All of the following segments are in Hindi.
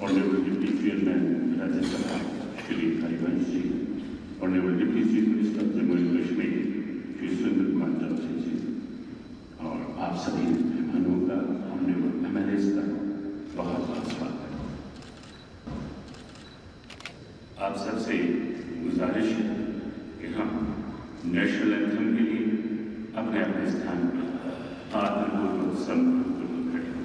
Honorable Deputy Chairman, Rajya Sabha, Shri Harivansh Ji, Honorable Deputy Chief Minister Jammu and Kashmir, Shri Sundar Kumar Chowdhury जी, और आप सभी मेहमानों का, Honorable MLAs का बहुत बहुत स्वागत है। आप सबसे गुजारिश है कि हम नेशनल एंथम के लिए अपने अपने स्थान पर आदरपूर्वक सम्मानपूर्वक खड़े हों।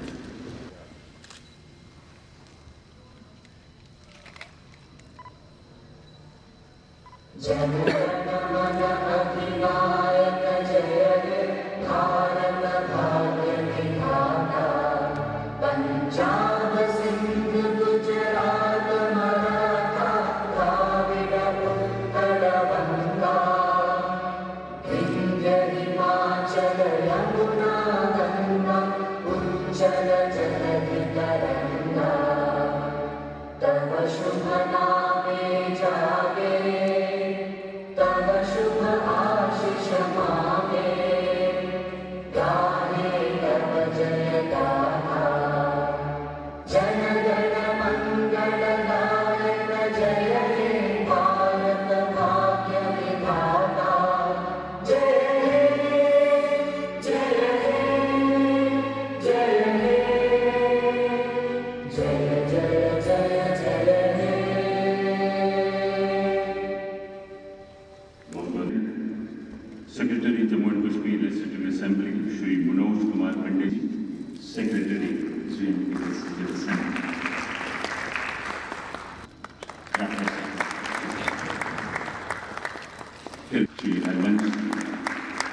Secretary Jammu and Kashmir Legislative Assembly, Shri Manoj Kumar Pandey ji, Secretary JNK Legislative Assembly. Shri Harivansh ji,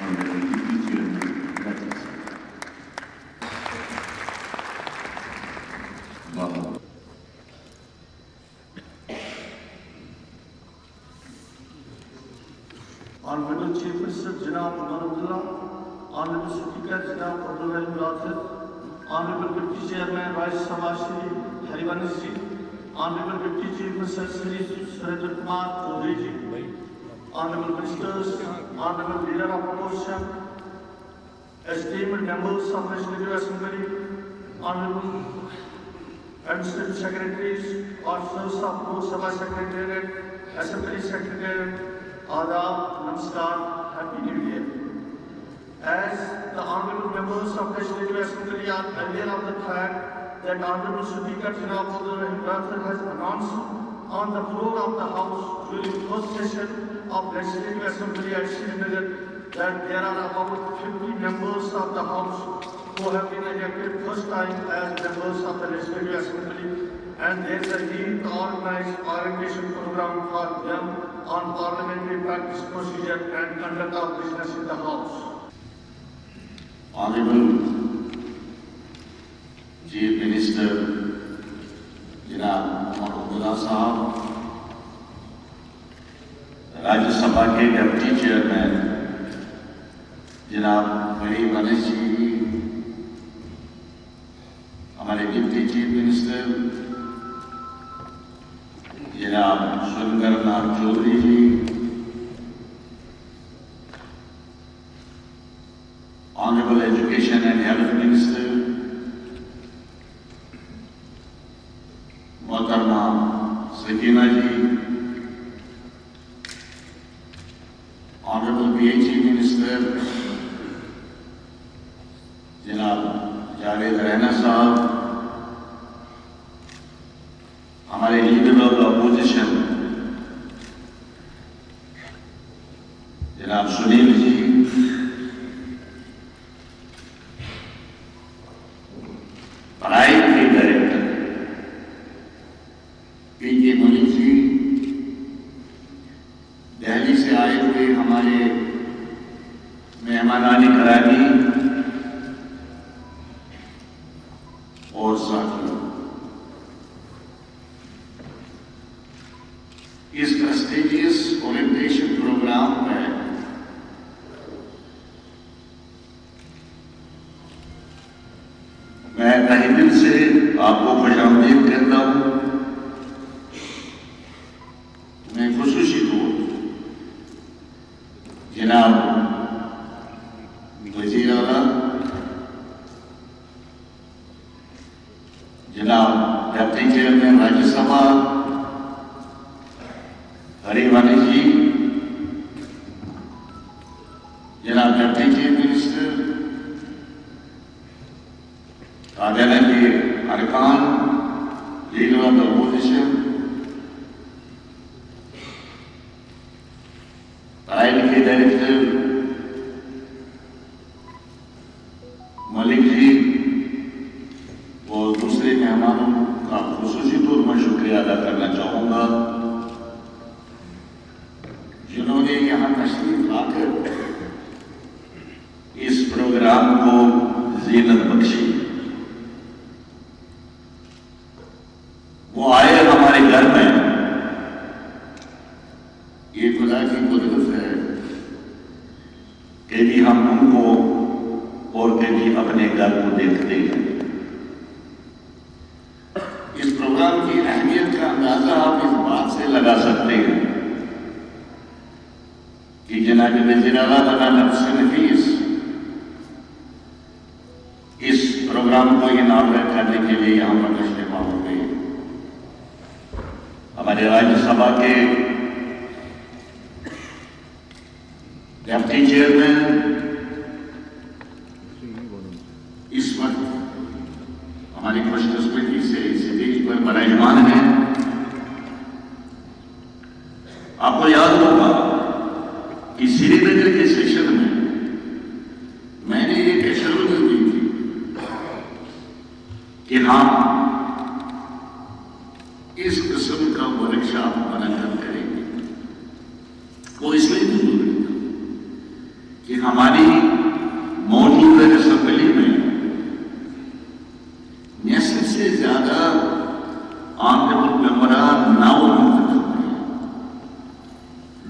Honorable Deputy Chairman, Rajya Sabha. Honorable Chief Minister Janab Abdullah, Honorable Speaker Janab Abdul Rahim Rathod, Honorable Deputy Chairman Rajya Sabha Shri Harivansh ji, Honorable Deputy Chief Minister Shri Sundar Kumar Chowdhury ji, Honorable Ministers, Honorable Leader of Opposition, esteemed members of the Legislative Assembly, Honorable Administrative Secretaries, officers of Lok Sabha Secretariat, Assembly Secretariat, Adab, Namaskar, Happy New Year. As the honorable members of the Legislative Assembly are aware of the fact that Honorable Speaker Janab Abdul Rahim Rathod has announced on the floor of the House during the first session of Legislative Assembly at Srinagar that there are about 50 members of the House who have been elected first time as members of the Legislative Assembly, and there is a need to organize orientation program for them on parliamentary practice procedure and conduct of business in the House. Honorable Chief Minister Janab Abdullah Sahab, Rajya Sabha के Deputy Chairman Janab Harivansh जी, हमारे Deputy Chief Minister Janab Sundar Kumar Chowdhury ji, Honorable Education and Health Minister Mohtarma Sakina ji, Honorable PhD Minister Janab Javed Raina Sahab, हमारे लीडर ऑफ द अपोजिशन जनाब सुनील जी, पढ़ाई के डायरेक्टर पीके मलिक जी, दिल्ली से आए हुए हमारे मेहमानानी करानी और साथियों, इस प्रेस्टिजियस ओरिएंटेशन प्रोग्राम में मैं तहे दिल से आपको खुशामदीद कहता हूँ। मैं खुशूसी को जनाब वज़ीर आला जनाब डिप्टी चेयरमैन राज्यसभा हरिवंश जी, जनाब डिप्टी चीफ मिनिस्टर, काबीना के अरकान, leader of the opposition, trial के डायरेक्टर मलिक जी और दूसरे मेहमानों का खुसूसी तौर पर शुक्रिया अदा करना चाहूंगा जिन्होंने यहाँ तशरीफ लाकर इस प्रोग्राम को जीनत बख्शी। वो आए हमारे घर में, ये खुदा की कुदरत है। कभी हम उनको और कभी अपने घर को देखते हैं। इस प्रोग्राम की अहमियत का अंदाजा आप इस बात से लगा सकते हैं कि जनाब वज़ीर आला नफ्स नफीस इस प्रोग्राम को इनाग्रेट करने के लिए यहाँ पर तशरीफ हो गए। हमारे राज्यसभा के डिप्टी चेयरमैन इस वक्त हमारी खुशकिस्मती से इस देश पर विराजमान है। आपको याद होगा कि श्रीनगर के सेशन में मैंने एक एश्योरेंस दी थी कि हम इस किस्म का वर्कशॉप बनाकर करेंगे। वो इसलिए जरूरी था कि हमारी मौजूदा असेंबली में सबसे ज्यादा ऑनरेबल मेंबरान नाव मुंतखब हुए।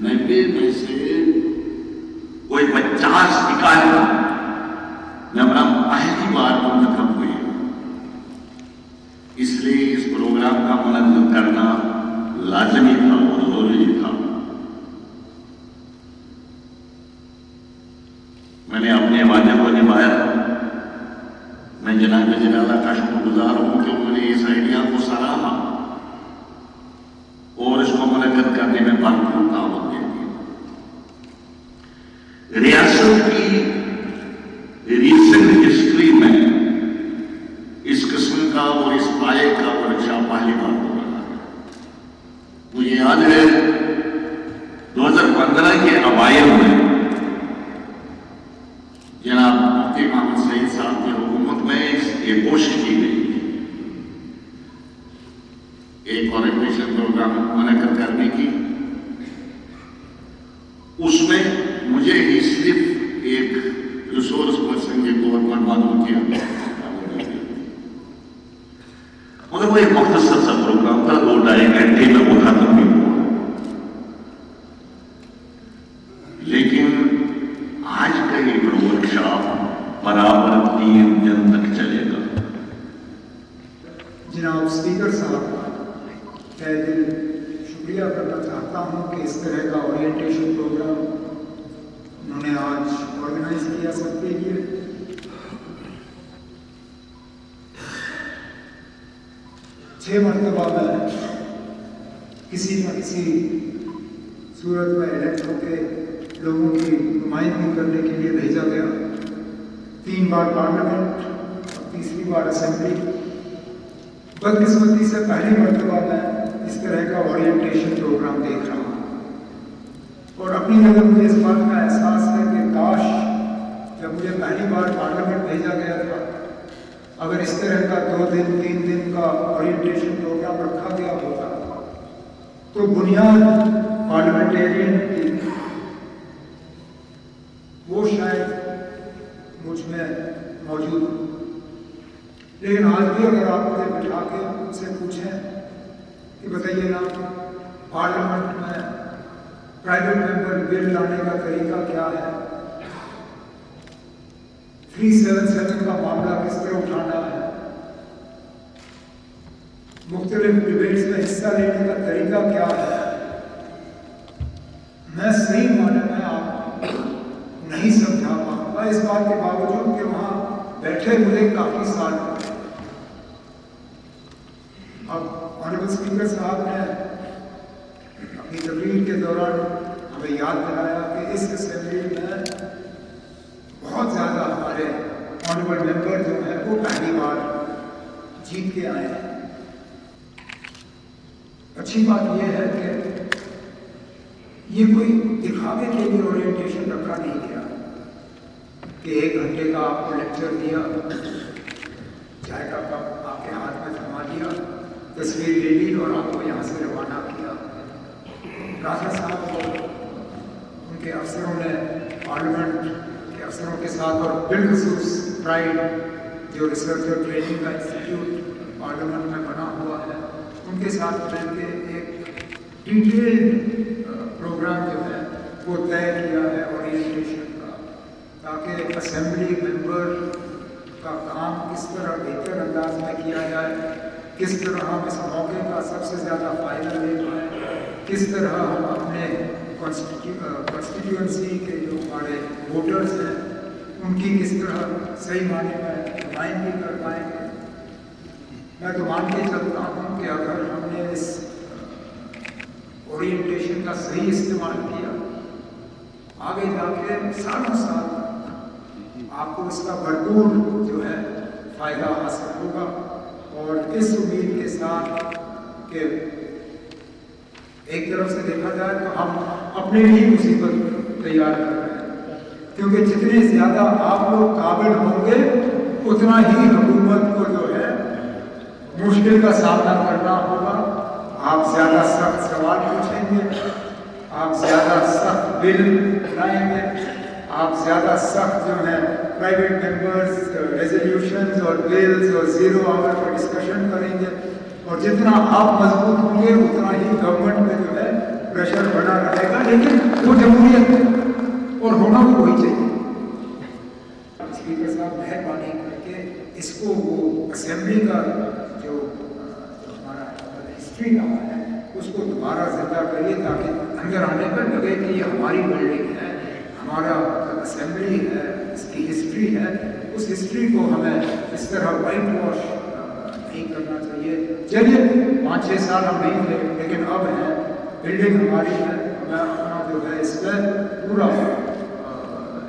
90 में से कोई 50 इकाई मेंबरान पहली बार मुंतखब हुए। इसलिए इस प्रोग्राम का मुनज़्ज़म करना लाजमी था और जरूरी था। मैंने अपने वादे को निभाया। मैं जनाब वज़ीर आला का शुक्रगुजार हूं कि उन्होंने इस आइडिया को सराहा और इसको मुनक़्क़द करने में भरपूर ताउन दे दी। रियासत की रीसेंट हिस्ट्री में इस किस्म का और इस पाए का वर्कशॉप पहली बार हो रहा है। मुझे याद है 2015 के अवाइल में जनाब मुफ्ती मोहम्मद सईद साहब की हुकूमत में एक कोशिश की गई एक ओरिएंटेशन प्रोग्राम मुनक़्क़द करने की। उसमें मुझे ही सिर्फ एक रिसोर्स पर्सन के तौर पर मालूम किया, मगर वो एक मुख्तसर सा प्रोग्राम था, 2-2.5 घंटे में वो खत्म भी हुआ। लेकिन आज का ये वर्कशॉप बराबर 3 दिन तक चलेगा। जनाब स्पीकर साहब, मैं दिल शुक्रिया करना चाहता हूँ कि इस तरह का ओरिएंटेशन प्रोग्राम उन्होंने आज ऑर्गेनाइज किया सबके लिए। छह मरतबा मैं किसी न किसी सूरत में इलेक्ट होकर लोगों की नुमाइंदगी करने के लिए भेजा गया। 3 बार पार्लियामेंट और तीसरी बार असेंबली। बदकिस्मती से पहली मरतबा मैं इस तरह का ओरिएंटेशन प्रोग्राम देख रहा हूँ और अपनी जगह मुझे इस बात का एहसास है कि काश जब मुझे पहली बार पार्लियामेंट भेजा गया था, अगर इस तरह का 2 दिन 3 दिन का ओरिएंटेशन प्रोग्राम रखा गया होता तो बुनियाद पार्लियामेंटेरियन की वो शायद मुझ में मौजूद हो। लेकिन आज भी अगर आप मुझे बिठा के उनसे पूछें कि बताइए ना, पार्लियामेंट में प्राइवेट मेंबर बिल लाने का तरीका क्या है, 377 का मामला किस तरह उठाना है, मुख्तलिफ डिबेट्स में हिस्सा लेने का तरीका क्या है, मैं सही माने में आप नहीं समझा पाऊंगा। इस बात के बावजूद कि वहां बैठे मुझे काफी साल अब ऑनरेबल स्पीकर साहब ने अपनी तकरीर के दौरान हमें याद दिलाया कि इस असेंबली में बहुत ज़्यादा हमारे ऑनरेबल मेंबर जो है वो पहली बार जीत के आए हैं। अच्छी बात यह है कि ये कोई दिखावे के लिए ओरिएंटेशन रखा नहीं गया कि 1 घंटे का आपको लेक्चर दिया, चाय का कप आपके हाथ में थमा दिया, तस्वीर ले ली और आपको यहाँ से रवाना किया। राजा साहब और उनके अफसरों ने पार्लियामेंट के अफसरों के साथ और बिलखसूस प्राइड जो रिसर्च और ट्रेनिंग का इंस्टीट्यूट पार्लियामेंट में बना हुआ है उनके साथ मिलकर एक डिटेल्ड प्रोग्राम जो है वो तय किया है ओरिएंटेशन का, ताकि असेंबली मेंबर का काम किस तरह बेहतर अंदाज में किया जाए, किस तरह हम इस मौके का सबसे ज़्यादा फ़ायदा ले पाएँ, किस तरह हम अपने कॉन्स्टिट्यूएंसी के जो हमारे वोटर्स हैं उनकी किस तरह सही मायने में नुमाइंदगी कर पाएंगे। मैं तो मान के चलता हूँ कि अगर हमने इस ओरिएंटेशन का सही इस्तेमाल किया, आगे जाके सालों साल आपको इसका भरपूर जो है फ़ायदा हासिल होगा। और इस उम्मीद के साथ कि एक तरफ से देखा जाए तो हम अपने लिए मुसीबत तैयार कर रहे हैं, क्योंकि जितने ज़्यादा आप लोग काबिल होंगे उतना ही हुकूमत को जो है मुश्किल का सामना करना होगा। आप ज़्यादा सख्त सवाल पूछेंगे, आप ज़्यादा सख्त बिल लाएंगे, आप ज़्यादा सख्त जो है प्राइवेट मेंबर्स रेजोल्यूशंस और बिल्स और 0 आवर पर डिस्कशन करेंगे। और जितना आप मजबूत होंगे उतना ही गवर्नमेंट में जो है प्रेशर बना रहेगा। लेकिन वो जमहूरियत है और होना तो वही चाहिए। स्पीकर साहब मेहरबानी करके इसको वो असेंबली का जो हमारा हिस्ट्री रहा है उसको दोबारा जिंदा करिए, ताकि अंदर आने पर लगे कि ये हमारी बिल्डिंग है, हमारा असेंबली है, इसकी हिस्ट्री है। उस हिस्ट्री को हमें इस तरह वाइट वॉश नहीं करना चाहिए। चलिए 5-6 साल हम नहीं थे, लेकिन अब है, बिल्डिंग हमारी है, हमें अपना जो है इस पर पूरा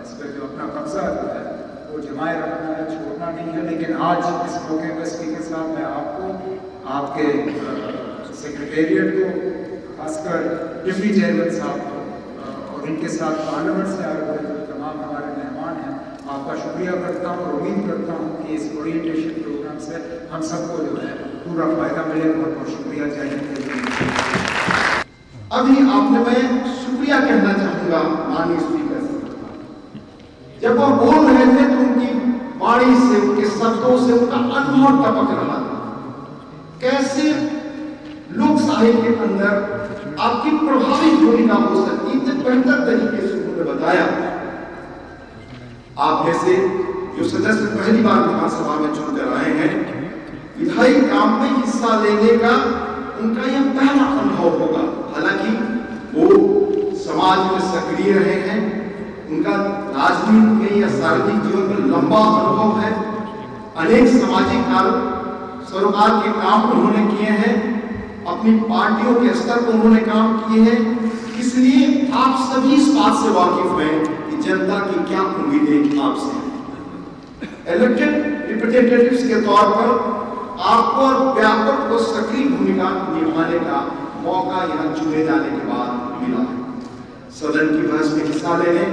इस पर जो अपना कब्जा जो है वो जमाए रखना है, छोड़ना नहीं है। लेकिन आज इस मौके पर स्पीकर साहब मैं आपको, आपके सेक्रेटेरिएट को, खासकर डिप्टी चेयरमैन साहब को और इनके साथ पार्लियामेंट से आए हुए तमाम हमारे मेहमान हैं, आपका शुक्रिया करता हूँ और उम्मीद करता हूँ कि इस ओरिएंटेशन प्रोग्राम से हम सबको जो है पूरा फायदा मिले। बहुत बहुत शुक्रिया। जय हिंद। अभी आपने, मैं शुक्रिया कहना चाहूंगा माननीय स्पीकर से। जब वो बोल रहे थे तो उनकी वाणी से, उनके शब्दों से उनका अनुभव टपक रहा था। कैसे लोक साहित्य के अंदर आपकी प्रभावी भूमिका हो सकती है, बेहतर तरीके से उन्होंने बताया। आप में से जो सदस्य पहली बार विधानसभा में चुनकर आए हैं, विधायी काम में हिस्सा लेने का उनका यह पहला अनुभव होगा। हालांकि वो समाज में सक्रिय रहे हैं, उनका राजनीति में या सार्वजनिक जीवन में लंबा अनुभव है। अनेक सामाजिक सरोकार के काम उन्होंने किए हैं, अपनी पार्टियों के स्तर पर उन्होंने काम किए हैं। इसलिए आप सभी इस बात से वाकिफ हैं कि जनता की क्या उम्मीदें आपसे हैं। इलेक्टेड रिप्रेजेंटेटिव्स के तौर पर आपको व्यापक व सक्रिय भूमिका निभाने का मौका यहाँ चुने जाने के बाद मिला है। सदन की बहस में हिस्सा लेने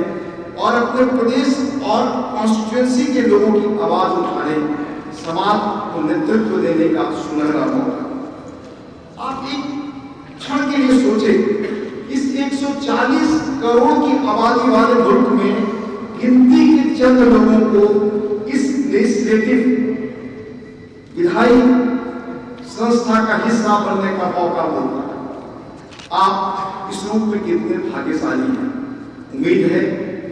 और अपने प्रदेश और कॉन्स्टिट्यूएंसी के लोगों की आवाज उठाने, समाज को नेतृत्व देने का सुनहरा मौका। आप एक क्षण के लिए सोचे, इस 140 करोड़ की आबादी वाले मुल्क में गिनती के चंद लोगों को इस लेजिस्लेटिव विधायी संस्था का हिस्सा बनने का मौका मिलता है। आप इस रूप में कितने भाग्यशाली हैं। उम्मीद है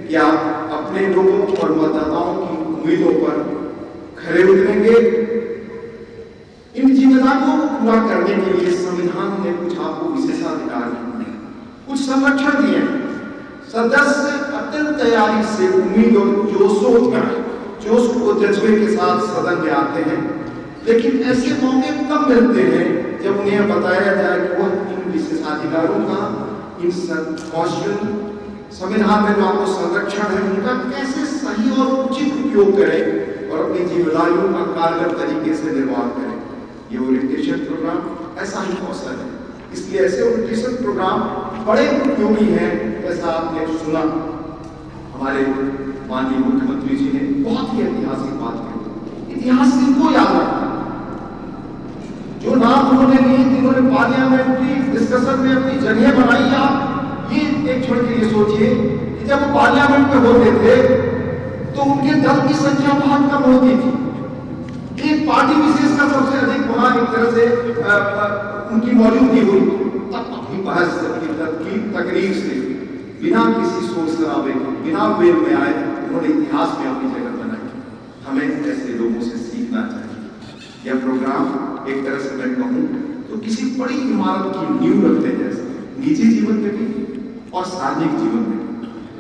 कि आप अपने लोगों और मतदाताओं की उम्मीदों पर खरे उतरेंगे। इन जिम्मेदारियों को पूरा करने के लिए संविधान ने कुछ आपको विशेषाधिकार दिए, कुछ संरक्षण दिए। सदस्य अत्यंत तैयारी से, उम्मीद और जोश को जज्बे के साथ सदन में आते हैं, लेकिन ऐसे मौके कब मिलते हैं जब उन्हें बताया जाए कि वह इन विशेषाधिकारों का, इन कॉन्स्टिट्यूशन संविधान में जो आपको संरक्षण है, उनका कैसे सही और उचित उपयोग करें और अपनी जिम्मेदारियों का कारगर तरीके से निर्वाह करें। ये ओरिएंटेशन प्रोग्राम ऐसा ही अवसर है, इसलिए ऐसे ओरिएंटेशन प्रोग्राम बड़े उपयोगी हैं। जैसा आपने सुना, हमारे माननीय मुख्यमंत्री जी ने बहुत ही ऐतिहासिक बात की। इतिहास किनको याद रखना, जो नाम उन्होंने लिए, जिन्होंने पार्लियामेंट की डिस्कशन में अपनी जगह बनाई। आप ये एक क्षण के लिए सोचिए कि जब वो पार्लियामेंट में होते थे तो उनके दल की संख्या बहुत कम होती थी। एक पार्टी विशेष का सबसे अधिक वहां एक तरह से उनकी मौजूदगी हुई। तब अपनी बहस, अपनी दल की तकरीर से बिना किसी शोर शराबे के, बिना वेल में आए, उन्होंने इतिहास में अपनी जगह बनाई। हमें ऐसे लोगों से सीखना चाहिए। यह प्रोग्राम एक तरह से मैं कहूँ तो किसी बड़ी इमारत की नींव रखते जैसे, निजी जीवन में भी और सार्वजनिक जीवन में।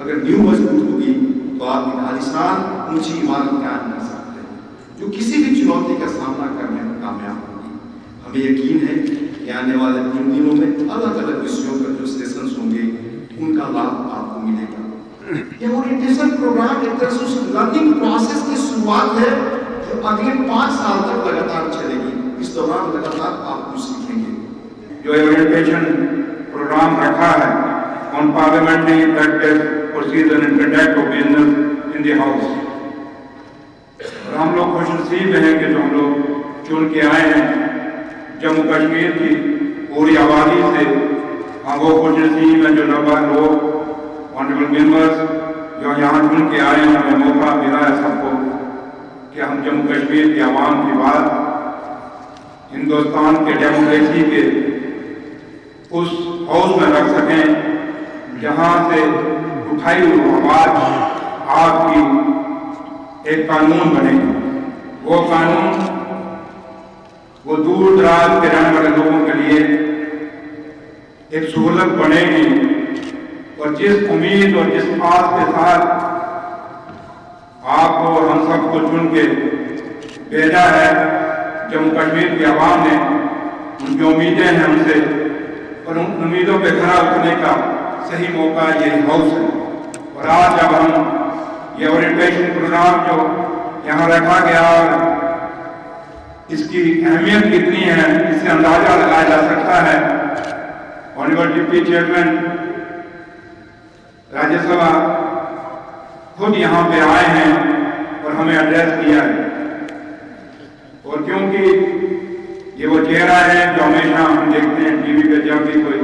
अगर नींव मजबूत होगी तो आप एक आलीशान ऊंची इमारत कायम कर सकते हैं, जो किसी भी चुनौती का सामना करने में कामयाब होगी। हमें यकीन है कि आने वाले 3 दिनों में अलग अलग विषयों पर जो सेशंस होंगे, उनका लाभ आपको मिलेगा। यह ओरिएंटेशन प्रोग्राम एक तरह से उस लर्निंग प्रोसेस की शुरुआत है जो अगले 5 साल तक लगातार चलेगी। इस दौरान लगातार आप कुछ सीखेंगे। जो ओरिएंटेशन प्रोग्राम रखा है on parliamentary practice, procedure and conduct of business in the house, और हम लोग खुशनसीब हैं कि जो हम लोग चुन के आए हैं जम्मू कश्मीर की पूरी आबादी से, हम वो खुशनसीब हैं जो 90 लोग ऑनरेबल मेंबर्स जो यहाँ चुन के आए हैं। हमें मौका मिला है सबको कि हम जम्मू कश्मीर की आवाम की बात हिंदुस्तान के डेमोक्रेसी के उस हाउस में रख सकें जहां से उठाई हुई आवाज आपकी एक कानून बने। वो कानून वो दूर दराज के रहने वाले लोगों के लिए एक सहूलत बनेगी, और जिस उम्मीद और जिस आस के साथ आपको और हम सबको चुन के भेजा है जम्मू कश्मीर की आवाम ने, उनकी उम्मीदें हैं हमसे, और उन उम्मीदों पे खरा उतरने का सही मौका यही हाउस है। और आज जब हम ये ओरिएंटेशन प्रोग्राम जो यहाँ रखा गया, और इसकी अहमियत कितनी है इससे अंदाजा लगाया जा सकता है। ऑनरेबल डिप्टी चेयरमैन राज्यसभा खुद यहाँ पे आए हैं और हमें एड्रेस किया है, और क्योंकि ये वो चेहरा है जो हमेशा हम देखते हैं टीवी पे, जब भी कोई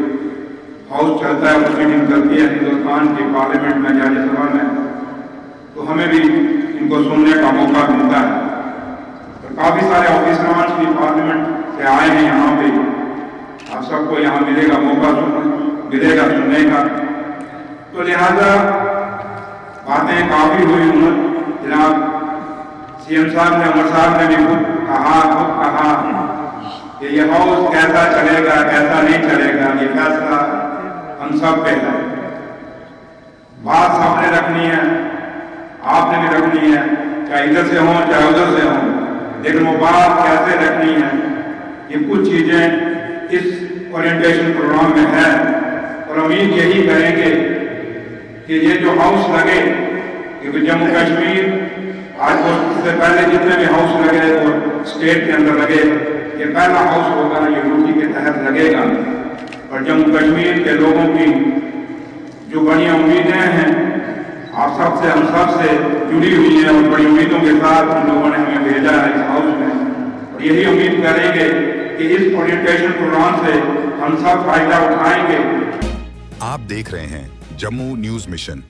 हाउस चलता है, उस मीटिंग चलती है हिंदुस्तान की पार्लियामेंट में, राज्यसभा में, तो हमें भी इनको सुनने का मौका मिलता है। तो काफी सारे ऑफिसर भी पार्लियामेंट से आए हैं यहाँ पे, आप सबको यहाँ मिलेगा मौका मिलेगा सुनने का। तो लिहाजा बातें काफी हुई। जनाब सीएम साहब ने, अमर साहब ने भी खुद कहा कि ये हाउस कैसा चलेगा कैसा नहीं चलेगा, ये फैसला हम सब पे है। बात सबने रखनी है, आपने भी रखनी है, चाहे इधर से हो चाहे उधर से हो, लेकिन वो बात कैसे रखनी है, ये कुछ चीजें इस ओरिएंटेशन प्रोग्राम में है। और उम्मीद यही करेंगे कि ये जो हाउस लगे, क्योंकि जम्मू कश्मीर आज इससे पहले जितने भी हाउस लगे वो स्टेट के अंदर लगे, ये पहला हाउस होगा, ये ड्यूटी के तहत लगेगा। और जम्मू कश्मीर के लोगों की जो बड़ी उम्मीदें हैं आप सबसे, हम सब से जुड़ी हुई हैं, और बड़ी उम्मीदों के साथ उन लोगों ने हमें भेजा है इस हाउस में। और यही उम्मीद करेंगे कि इस ओरिएंटेशन प्रोग्राम से हम सब फायदा उठाएंगे। आप देख रहे हैं जम्मू न्यूज मिशन।